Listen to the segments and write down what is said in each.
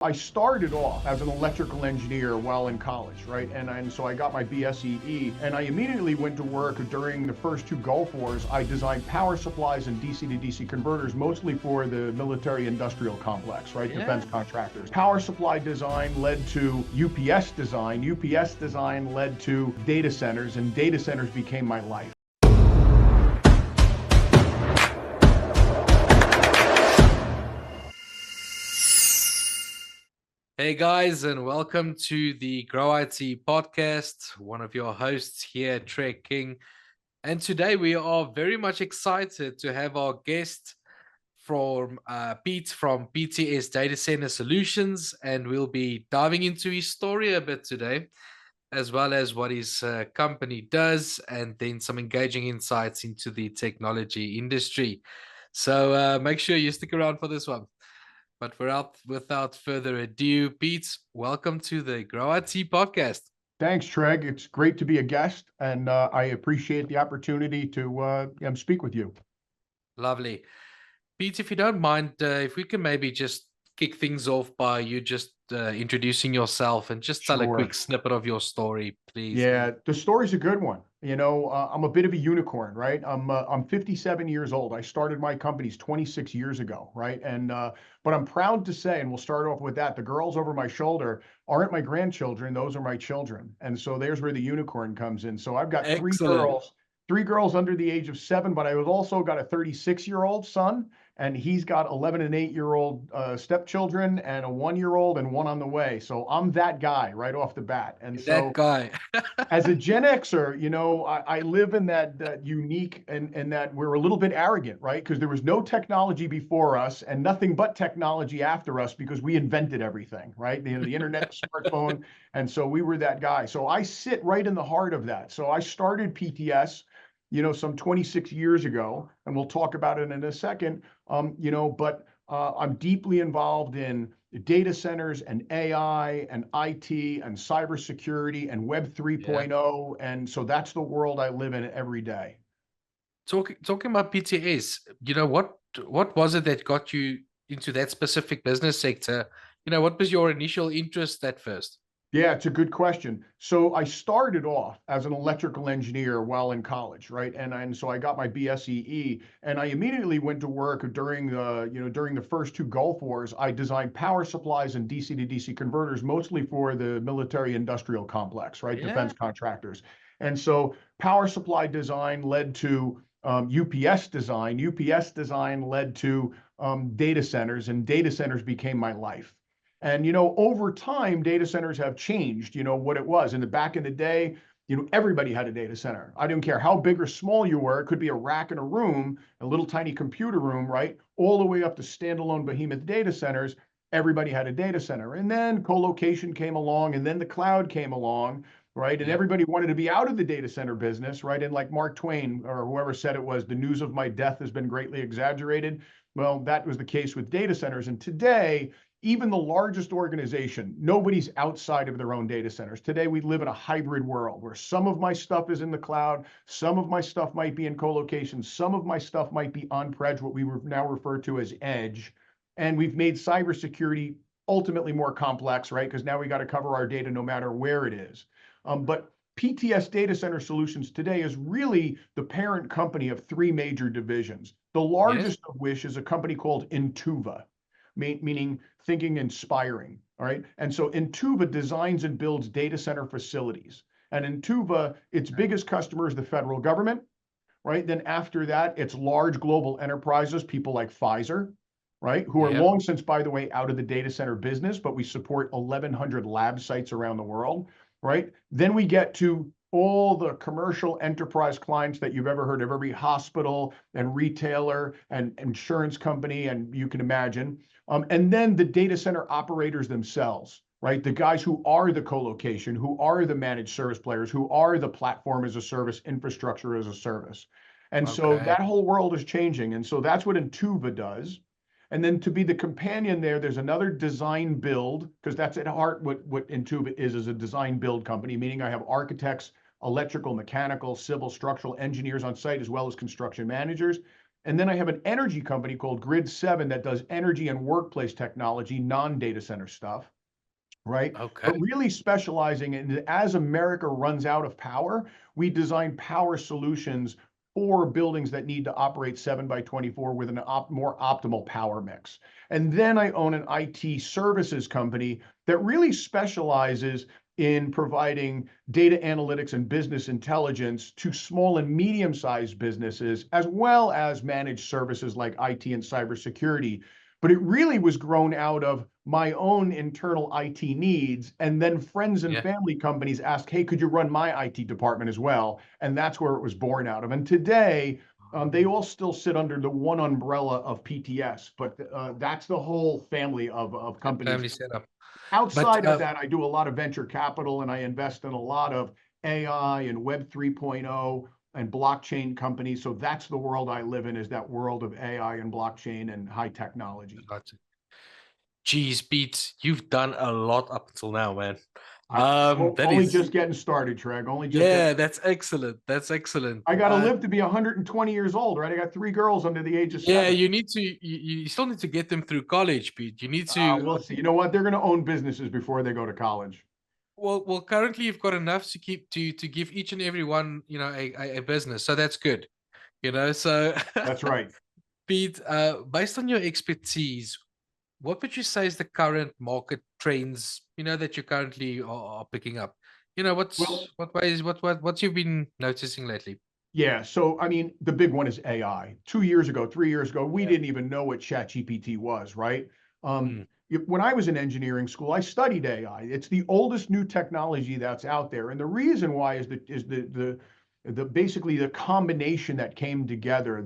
I started off as an electrical engineer while in college, right? And so I got my BSEE, and I immediately went to work during the first two Gulf Wars. I designed power supplies and DC to DC converters, mostly for the military industrial complex, right? Yeah. Defense contractors. Power supply design led to UPS design. UPS design led to data centers, and data centers became my life. Hey guys, and welcome to the Grow IT podcast. One of your hosts here, Trey King. And today we are very much excited to have our guest from Pete from PTS Data Center Solutions. And we'll be diving into his story a bit today, as well as what his company does, and then some engaging insights into the technology industry. So make sure you stick around for this one. But without further ado, Pete, welcome to the Grow IT podcast. Thanks, Treg. It's great to be a guest, and I appreciate the opportunity to speak with you. Lovely. Pete, if you don't mind, if we can maybe just kick things off by you just introducing yourself and just tell a Sure. quick snippet of your story, please. Yeah, the story's a good one. I'm a bit of a unicorn, right? I'm 57 years old. I started my companies 26 years ago, right? But I'm proud to say, and we'll start off with that, the girls over my shoulder aren't my grandchildren; those are my children. And so there's where the unicorn comes in. So I've got Excellent. three girls under the age of 7, but I was also got a 36-year-old son, and he's got 11 and 8-year-old stepchildren, and a 1-year-old, and one on the way. So I'm that guy right off the bat. And That so guy. as a Gen Xer, I live in that unique and that we're a little bit arrogant, right? Because there was no technology before us and nothing but technology after us because we invented everything, right? The internet, the smartphone, and so we were that guy. So I sit right in the heart of that. So I started PTS, some 26 years ago, and we'll talk about it in a second. But I'm deeply involved in data centers and AI and IT and cybersecurity and Web Yeah. 3.0. And so that's the world I live in every day. Talking about PTS, what was it that got you into that specific business sector? What was your initial interest at first? Yeah, it's a good question. So I started off as an electrical engineer while in college, right? And so I got my BSEE, and I immediately went to work during the first two Gulf Wars. I designed power supplies and DC to DC converters, mostly for the military industrial complex, right? Yeah. Defense contractors. And so power supply design led to UPS design. UPS design led to data centers, and data centers became my life. And over time, data centers have changed, what it was. Back in the day, everybody had a data center. I didn't care how big or small you were. It could be a rack in a room, a little tiny computer room, right? All the way up to standalone behemoth data centers. Everybody had a data center. And then co-location came along, and then the cloud came along, right? And Yep. everybody wanted to be out of the data center business, right? And like Mark Twain or whoever said it was, the news of my death has been greatly exaggerated. Well, that was the case with data centers. And today, even the largest organization, nobody's outside of their own data centers. Today, we live in a hybrid world where some of my stuff is in the cloud, some of my stuff might be in co-location, some of my stuff might be on-prem, what we now refer to as edge. And we've made cybersecurity ultimately more complex, right? Because now we got to cover our data no matter where it is. But PTS Data Center Solutions today is really the parent company of 3 major divisions, the Yes. largest of which is a company called Intuva, meaning thinking inspiring. All right. And so Intuva designs and builds data center facilities. And Intuva, its biggest customer is the federal government, right? Then after that, it's large global enterprises, people like Pfizer, right? Who are Yep. long since, by the way, out of the data center business, but we support 1,100 lab sites around the world, right? Then we get to all the commercial enterprise clients that you've ever heard of, every hospital and retailer and insurance company, and you can imagine. And then the data center operators themselves, right? The guys who are the co-location, who are the managed service players, who are the platform as a service, infrastructure as a service. And so Okay. that whole world is changing. And so that's what Intuva does. And then to be the companion there's another design build, because that's at heart what Intuva is a design build company, meaning I have architects, electrical, mechanical, civil, structural engineers on site, as well as construction managers. And then I have an energy company called Grid 7 that does energy and workplace technology, non-data center stuff, right? Okay. But really specializing in, as America runs out of power, we design power solutions for buildings that need to operate 7 by 24 with an more optimal power mix. And then I own an IT services company that really specializes in providing data analytics and business intelligence to small and medium-sized businesses, as well as managed services like IT and cybersecurity. But it really was grown out of my own internal IT needs. And then friends and Yeah. family companies asked, hey, could you run my IT department as well? And that's where it was born out of. And today, they all still sit under the one umbrella of PTS, but that's the whole family of The companies. family setup. But Outside of that, I do a lot of venture capital and I invest in a lot of AI and Web 3.0 and blockchain companies. So that's the world I live in, is that world of AI and blockchain and high technology. geez, Pete, you've done a lot up until now, man. I, That only is, just getting started, Treg. Only just getting. yeah, that's excellent. That's excellent. I got to live to be 120 years old, right? I got 3 girls under the age of Yeah, 7. you need to, you still need to get them through college, Pete. You need to, We'll see. You know what? They're going to own businesses before they go to college. well, currently you've got enough to keep to give each and every one, a business. So that's good, so That's right. Pete, based on your expertise, what would you say is the current market trends, that you currently are picking up? Well, What ways, what you've been noticing lately? yeah. So, I mean, the big one is AI. 2 years ago, 3 years ago, we Yeah. didn't even know what ChatGPT was, right? Um, Mm, when I was in engineering school, I studied AI. It's the oldest new technology that's out there, and the reason why is the basically the combination that came together,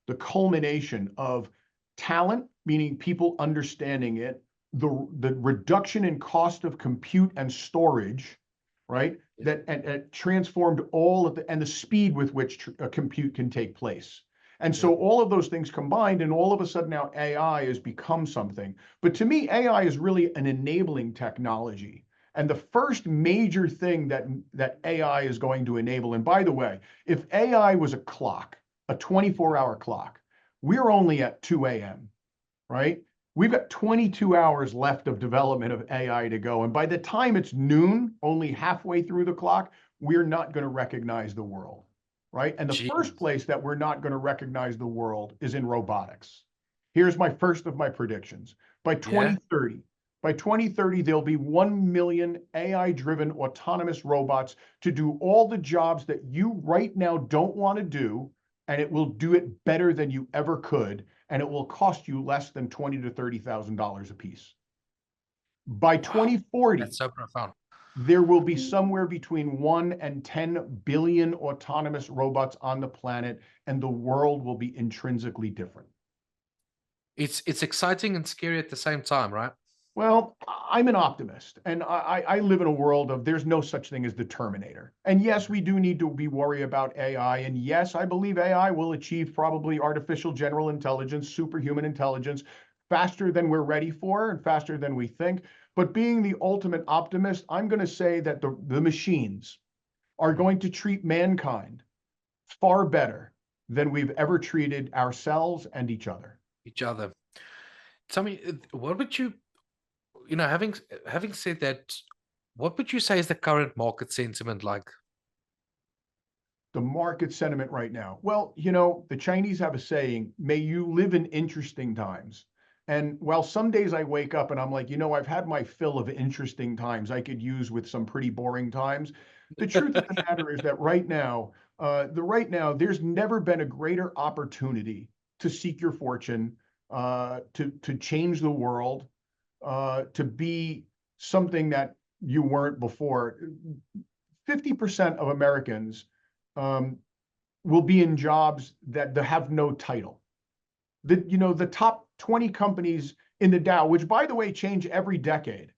the culmination of talent, meaning people understanding it, the reduction in cost of compute and storage, right? yeah, That and transformed all of the and the speed with which compute can take place. And yeah. so all of those things combined, and all of a sudden now AI has become something. But to me, AI is really an enabling technology. And the first major thing that AI is going to enable, and by the way, if AI was a clock, a 24-hour clock, we're only at 2 a.m., right? We've got 22 hours left of development of AI to go. And by the time it's noon, only halfway through the clock, we're not going to recognize the world, right? And the first Jeez. place that we're not going to recognize the world is in robotics. Here's my first of my predictions. By Yeah. 2030, by 2030, there'll be 1 million AI-driven autonomous robots to do all the jobs that you right now don't want to do, and it will do it better than you ever could, and it will cost you less than $20,000 to $30,000 a piece. By Wow. 2040, That's so profound. there will be somewhere between 1 and 10 billion autonomous robots on the planet, and the world will be intrinsically different. It's exciting and scary at the same time, right? Well, I'm an optimist, and I live in a world of there's no such thing as the Terminator. And yes, we do need to be worried about AI. And yes, I believe AI will achieve probably artificial general intelligence, superhuman intelligence, faster than we're ready for and faster than we think. But being the ultimate optimist, I'm going to say that the machines are Mm, going to treat mankind far better than we've ever treated ourselves and each other. each other. Tell me, what would you, having said that, what would you say is the current market sentiment like? The market sentiment right now. Well, the Chinese have a saying, may you live in interesting times. And while some days I wake up and I'm like, I've had my fill of interesting times I could use with some pretty boring times. The truth of the matter is that right now, there's never been a greater opportunity to seek your fortune, to change the world, to be something that you weren't before. 50% of Americans um, will be in jobs that have no title. The top 20 companies in the Dow, which by the way change every decade,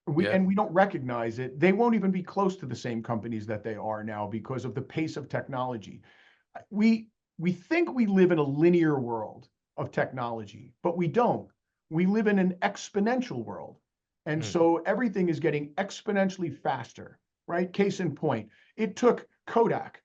Yeah. we don't recognize it. They won't even be close to the same companies that they are now because of the pace of technology. We we think we live in a linear world of technology, but we don't. We live in an exponential world. And Mm, so everything is getting exponentially faster, right? Case in point, it took Kodak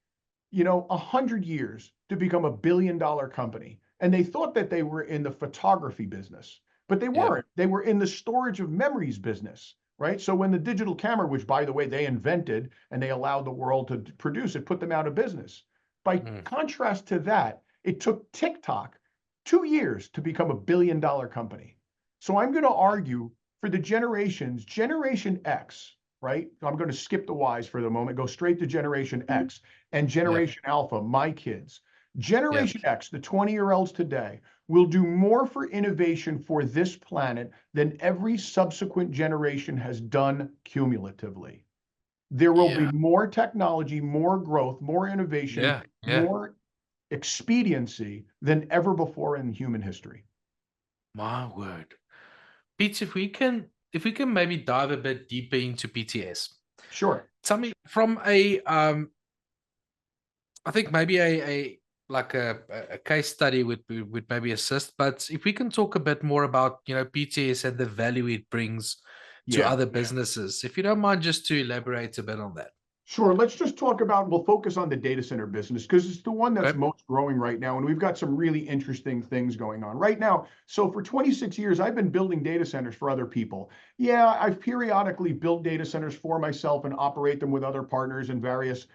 100 years to become $1 billion company. and they thought that they were in the photography business, but they Yeah. weren't. They were in the storage of memories business, right? So when the digital camera, which by the way, they invented and they allowed the world to produce it, put them out of business. By Mm. contrast to that, it took TikTok 2 years to become $1 billion company. So I'm going to argue for the generations, Generation X, right? I'm going to skip the Ys for the moment, go straight to Generation X and Yeah. Generation Alpha, my kids. Yeah. Generation X, the 20-year-olds today, will do more for innovation for this planet than every subsequent generation has done cumulatively. There will be Yeah. more technology, more growth, more innovation, Yeah. Yeah. more expediency than ever before in human history. My word. Pete, if we can maybe dive a bit deeper into PTS. Sure. Tell me from a I think maybe a like a case study would maybe assist, but if we can talk a bit more about PTS and the value it brings to Yeah. other businesses, if you don't mind just to elaborate a bit on that. Sure. Let's just talk about, we'll focus on the data center business because it's the one that's Okay. most growing right now. And we've got some really interesting things going on right now. So for 26 years, I've been building data centers for other people. Yeah, I've periodically built data centers for myself and operate them with other partners in various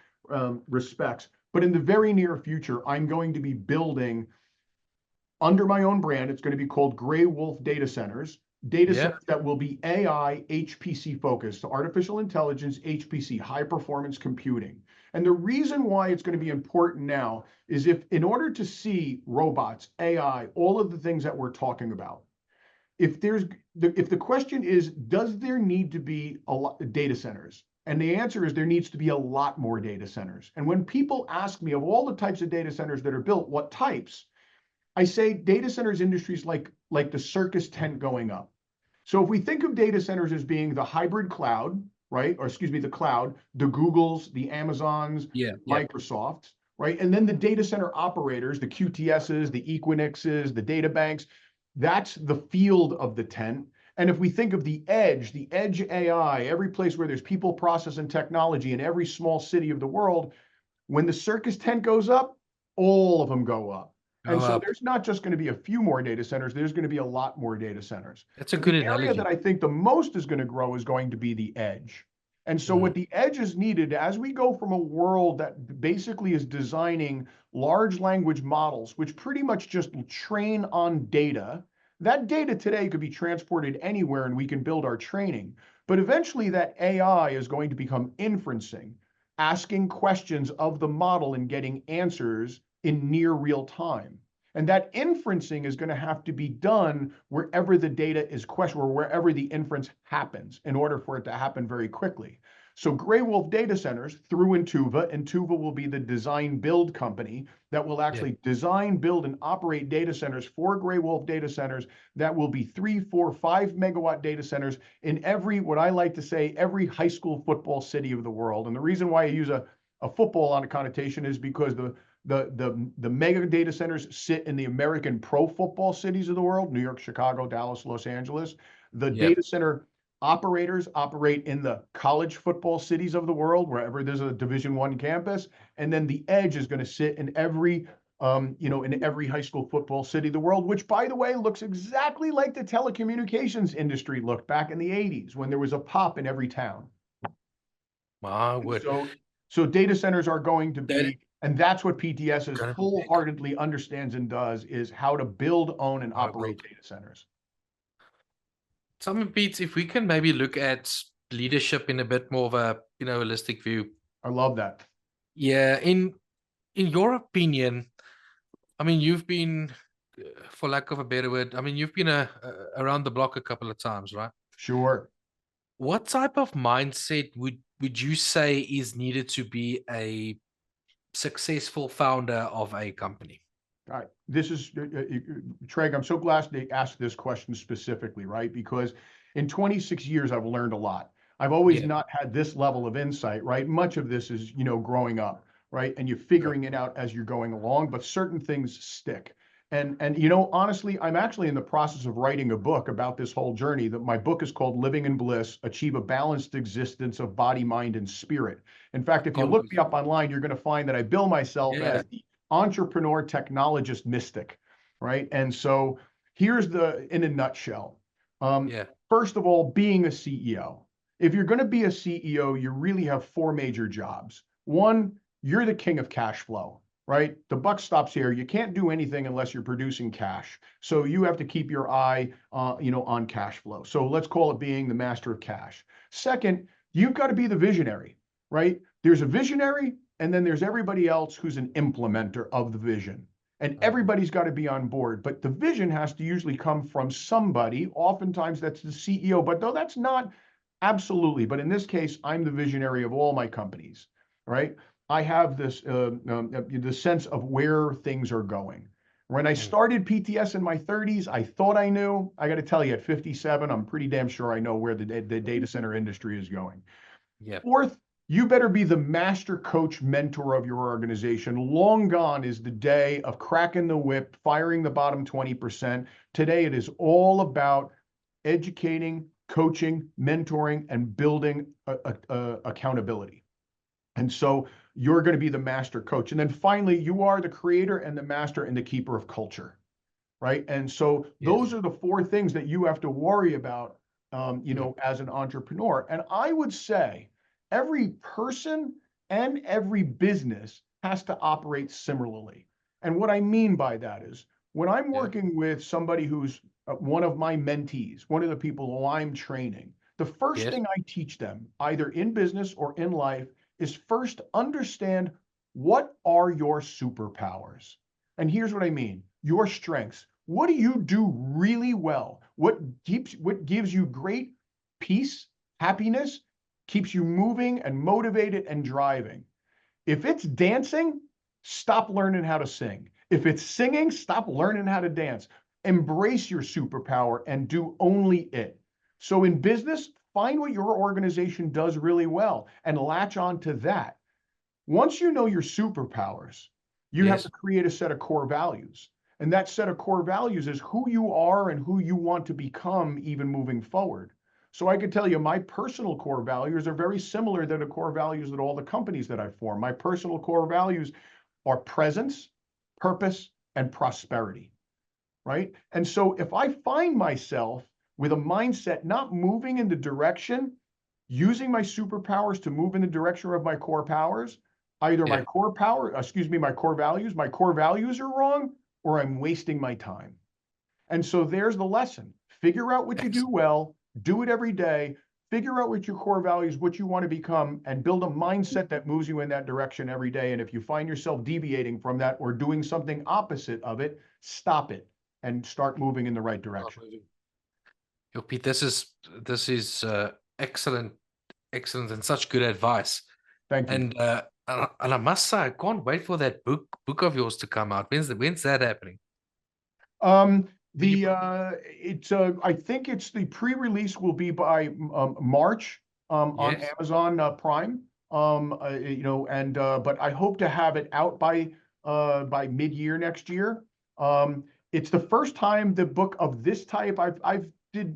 respects. But in the very near future, I'm going to be building under my own brand. It's going to be called Gray Wolf data Yeah. centers that will be AI, HPC focused, so artificial intelligence, HPC, high performance computing. And the reason why it's going to be important now is if, in order to see robots, AI, all of the things that we're talking about, if the question is, does there need to be a lot of data centers? And the answer is there needs to be a lot more data centers. And when people ask me of all the types of data centers that are built, what types? I say data centers industries like the circus tent going up. So if we think of data centers as being the hybrid cloud, right? Or excuse me, the cloud, the Googles, the Amazons, Yeah. Yeah. Microsofts, right? And then the data center operators, the QTSs, the Equinixes, the data banks, that's the field of the tent. And if we think of the edge AI, every place where there's people, process, and technology in every small city of the world, when the circus tent goes up, all of them go up. Go And so up. there's not just going to be a few more data centers, there's going to be a lot more data centers. That's a But good the area that analogy. I think the most is going to grow is going to be the edge. And so Mm. what the edge is needed as we go from a world that basically is designing large language models, which pretty much just train on data. That data today could be transported anywhere and we can build our training. But eventually that AI is going to become inferencing, asking questions of the model and getting answers in near real time. And that inferencing is going to have to be done wherever the data is questioned or wherever the inference happens in order for it to happen very quickly. So Gray Wolf Data Centers through Intuva will be the design build company that will Yeah. actually design, build, and operate data centers for Gray Wolf Data Centers that will be 3, 4, 5 megawatt data centers in every, what I like to say, every high school football city of the world. And the reason why I use a football on a connotation is because the mega data centers sit in the American pro football cities of the world, New York, Chicago, Dallas, Los Angeles. The Yeah. data center operators operate in the college football cities of the world, wherever there's a Division I campus. And then the edge is going to sit in every in every high school football city of the world, which, by the way, looks exactly like the telecommunications industry looked back in the 80s when there was a pop in every town. My And word. so data centers are going to That is be, and that's what PTS is gonna be big. full-heartedly understands and does, is how to build, own, and I will. operate data centers. Tell me, Pete, if we can maybe look at leadership in a bit more of a holistic view. I love that. Yeah, in your opinion, I mean, you've been, for lack of a better word, I mean, you've been around the block a couple of times, right? Sure. What type of mindset would you say is needed to be a successful founder of a company? All right. This is, Treg, I'm so glad they asked this question specifically, right? Because in 26 years, I've learned a lot. I've always Yeah, not had this level of insight, right? Much of this is, growing up, right? And you're sure. figuring it out as you're going along, but certain things stick. And honestly, I'm actually in the process of writing a book about this whole journey. That my book is called Living in Bliss: Achieve a Balanced Existence of Body, Mind, and Spirit. In fact, if you Oh, look me up online, you're going to find that I bill myself yeah. as the entrepreneur technologist mystic. right? And so here's in a nutshell. Um, Yeah. First of all, being a CEO. If you're going to be a CEO, you really have four major jobs. One, you're the king of cash flow, right? The buck stops here. You can't do anything unless you're producing cash. So you have to keep your eye, on cash flow. So let's call it being the master of cash. Second, you've got to be the visionary, right? There's a visionary, and then there's everybody else who's an implementer of the vision. And Mhm. everybody's got to be on board. But the vision has to usually come from somebody. Oftentimes that's the CEO, but though that's not absolutely. But in this case, I'm the visionary of all my companies, right? I have the sense of where things are going. When I Mm. started PTS in my 30s, I thought I knew. I got to tell you, at 57, I'm pretty damn sure I know where the data center industry is going. Yep. Fourth, you better be the master coach mentor of your organization. Long gone is the day of cracking the whip, firing the bottom 20%. Today, it is all about educating, coaching, mentoring, and building accountability. And so you're going to be the master coach. And then finally, you are the creator and the master and the keeper of culture, right? And so Yes. those are the four things that you have to worry about, Mm. as an entrepreneur. And I would say every person and every business has to operate similarly. And what I mean by that is when I'm Yeah. working with somebody who's one of my mentees, one of the people who I'm training, the first Yes. thing I teach them, either in business or in life, is first understand what are your superpowers. And here's what I mean: your strengths. What do you do really well? What gives you great peace, happiness, keeps you moving and motivated and driving? If it's dancing, stop learning how to sing. If it's singing, stop learning how to dance. Embrace your superpower and do only it. So in business, find what your organization does really well and latch on to that. Once you know your superpowers, you have to Yes. create a set of core values. And that set of core values is who you are and who you want to become even moving forward. So I can tell you my personal core values are very similar to the core values that all the companies that I form. My personal core values are presence, purpose, and prosperity, right? And so if I find myself with a mindset not moving in the direction, using my superpowers to move in the direction of my core powers, either Yeah. my core values are wrong, or I'm wasting my time. And so there's the lesson. Figure out what you do Excellent. well, do it every day, figure out what your core values, what you want to become, and build a mindset that moves you in that direction every day. And if you find yourself deviating from that or doing something opposite of it, stop it and start moving in the right Start direction. moving. Yo, Pete, this is excellent, excellent, and such good advice. Thank you. And I must say, I can't wait for that book of yours to come out. When's that happening? Um, Will you the it's I think it's the pre-release will be by March on Yes. Amazon Prime. And but I hope to have it out by mid-year next year. It's the first time the book of this type I've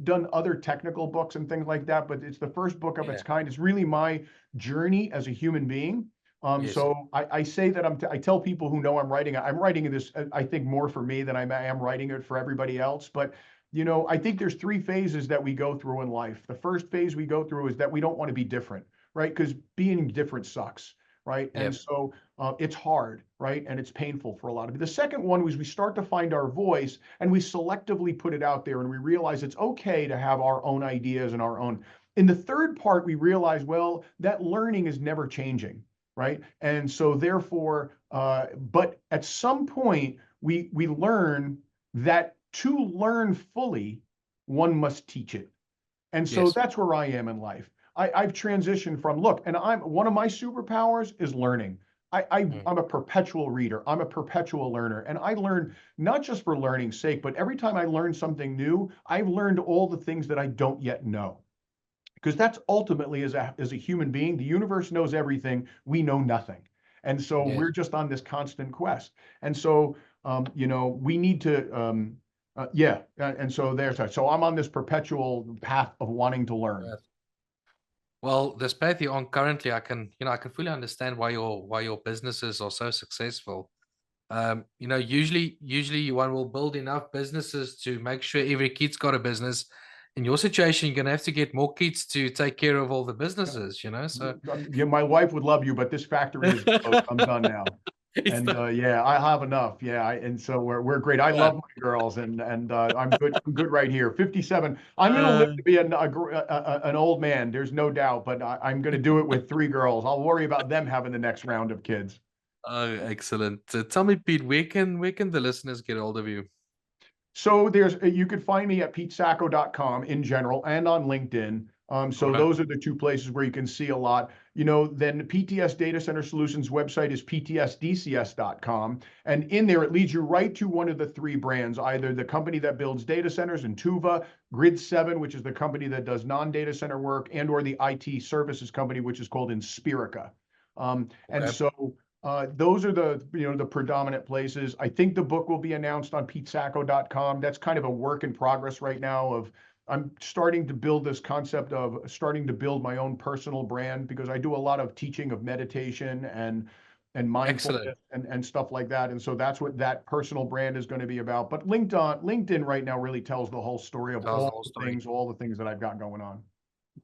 done other technical books and things like that, but it's the first book of its Yeah. kind. It's really my journey as a human being. Yes. So I say that I tell people who know I'm writing this, I think more for me than I am writing it for everybody else. But, I think there's three phases that we go through in life. The first phase we go through is that we don't want to be different, right? Because being different sucks, right? And Yep. so it's hard, right? And it's painful for a lot of people. The second one was we start to find our voice and we selectively put it out there and we realize it's okay to have our own ideas and our own. In the third part, we realize, well, that learning is never changing, right? And so therefore, but at some point, we learn that to learn fully, one must teach it. And so Yes. that's where I am in life. I've transitioned from look, and I'm one of my superpowers is learning. Mm. I'm a perpetual reader. I'm a perpetual learner, and I learn not just for learning's sake, but every time I learn something new, I've learned all the things that I don't yet know, because that's ultimately as a human being, the universe knows everything, we know nothing, and so Yes. we're just on this constant quest. And so we need to yeah, and so there's that. So I'm on this perpetual path of wanting to learn. Yes. Well, this path you're on currently, I can fully understand why your businesses are so successful. Usually one will build enough businesses to make sure every kid's got a business. In your situation, you're gonna have to get more kids to take care of all the businesses, so Yeah, my wife would love you, but this factory is closed. I'm done now. it's And the, yeah, I have enough. Yeah, and so we're great. I yeah. love my girls, and I'm good. I'm good right here. 57. I'm going to live Uh, to be an old man. There's no doubt. But I'm going to do it with 3 girls. I'll worry about them having the next round of kids. oh, excellent. Tell me, Pete, where can the listeners get hold of you? So you could find me at petesacco.com in general and on LinkedIn. So Okay. those are the 2 places where you can see a lot. Then PTS Data Center Solutions website is ptsdcs.com. And in there, it leads you right to one of the 3 brands, either the company that builds data centers, Intuva, Grid7, which is the company that does non-data center work, and or the IT services company, which is called Inspirica. And Okay. so those are the predominant places. I think the book will be announced on petesacco.com. That's kind of a work in progress right now of I'm starting to build this concept of starting to build my own personal brand because I do a lot of teaching of meditation and Excellent. mindfulness and stuff like that. And so that's what that personal brand is going to be about. But LinkedIn right now really tells the whole story of Tells the whole story. all the things that I've got going on.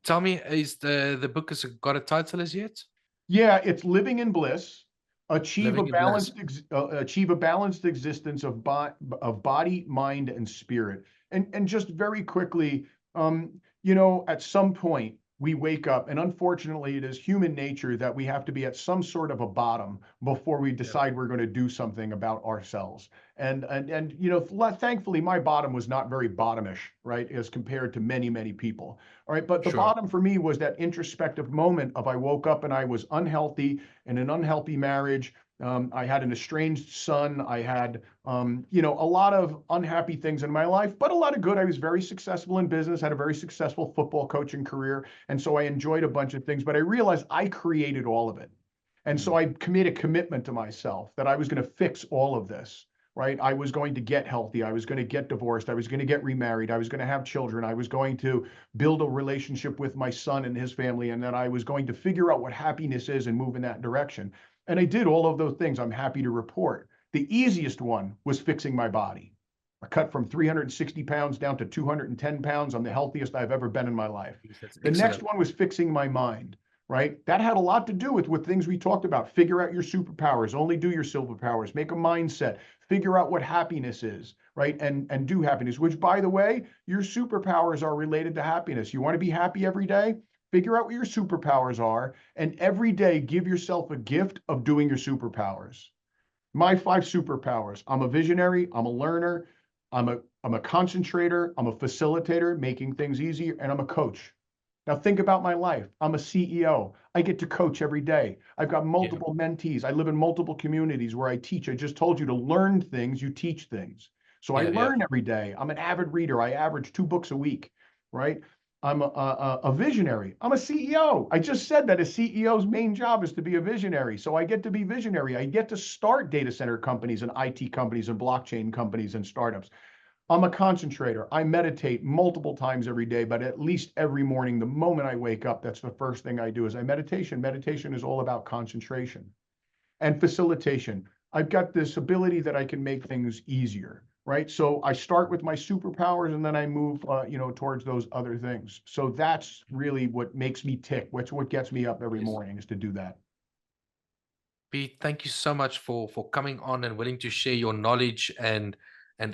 Tell me, is the book has got a title as yet? Yeah, it's living in bliss. Living in Bliss. Achieve a balanced existence of body, mind, and spirit. And just very quickly, at some point we wake up, and unfortunately, it is human nature that we have to be at some sort of a bottom before we Yeah, decide we're going to do something about ourselves. Thankfully, my bottom was not very bottomish, right, as compared to many, many people. All right, but the sure. bottom for me was that introspective moment of I woke up and I was unhealthy in an unhealthy marriage. I had an estranged son. I had, a lot of unhappy things in my life, but a lot of good. I was very successful in business, had a very successful football coaching career. And so I enjoyed a bunch of things, but I realized I created all of it. And so Mm. I made a commitment to myself that I was going to fix all of this, right? I was going to get healthy. I was going to get divorced. I was going to get remarried. I was going to have children. I was going to build a relationship with my son and his family. And then I was going to figure out what happiness is and move in that direction. And I did all of those things. I'm happy to report. The easiest one was fixing my body. I cut from 360 pounds down to 210 pounds. I'm the healthiest I've ever been in my life. That's The next excellent. one was fixing my mind, right? That had a lot to do with things we talked about. Figure out your superpowers, only do your superpowers, make a mindset, figure out what happiness is, right? And do happiness, which by the way, your superpowers are related to happiness. You want to be happy every day? Figure out what your superpowers are, and every day give yourself a gift of doing your superpowers. My 5 superpowers. I'm a visionary, I'm a learner, I'm a concentrator, I'm a facilitator, making things easier, and I'm a coach. Now think about my life. I'm a CEO. I get to coach every day. I've got Yeah. multiple mentees. I live in multiple communities where I teach. I just told you to learn things, you teach things. So I Yeah. Yeah. learn every day. I'm an avid reader. I average 2 books a week, right? I'm a visionary. I'm a CEO. I just said that a CEO's main job is to be a visionary. So I get to be visionary. I get to start data center companies and IT companies and blockchain companies and startups. I'm a concentrator. I meditate multiple times every day, but at least every morning, the moment I wake up, that's the first thing I do is meditation. Meditation is all about concentration and facilitation. I've got this ability that I can make things easier, right? So I start with my superpowers and then I move, towards those other things. So that's really what makes me tick. What's what gets me up every Yes. morning is to do that. Pete, thank you so much for coming on and willing to share your knowledge and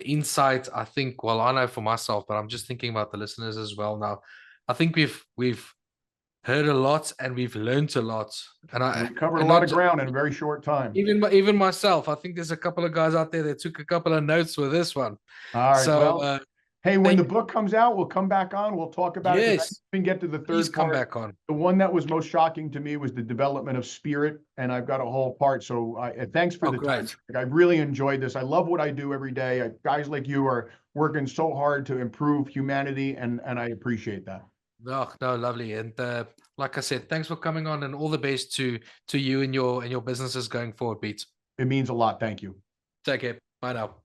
insight. I think, well, I know for myself, but I'm just thinking about the listeners as well now. I think we've heard a lot and we've learned a lot. And We I covered a and lot not of ju- ground in a very short time. even myself, I think there's a couple of guys out there that took a couple of notes with this one. All right. So Well, hey, when the thank book comes out, we'll come back on. We'll talk about it because I yes, didn't even get to the please third come part. back on. The one that was most shocking to me was the development of spirit, and I've got a whole part. So thanks for Oh, the time. great. I really enjoyed this. I love what I do every day. Guys like you are working so hard to improve humanity, and I appreciate that. No, no, lovely. And like I said, thanks for coming on and all the best to you and your businesses going forward, Pete. It means a lot. Thank you. Take care. Bye now.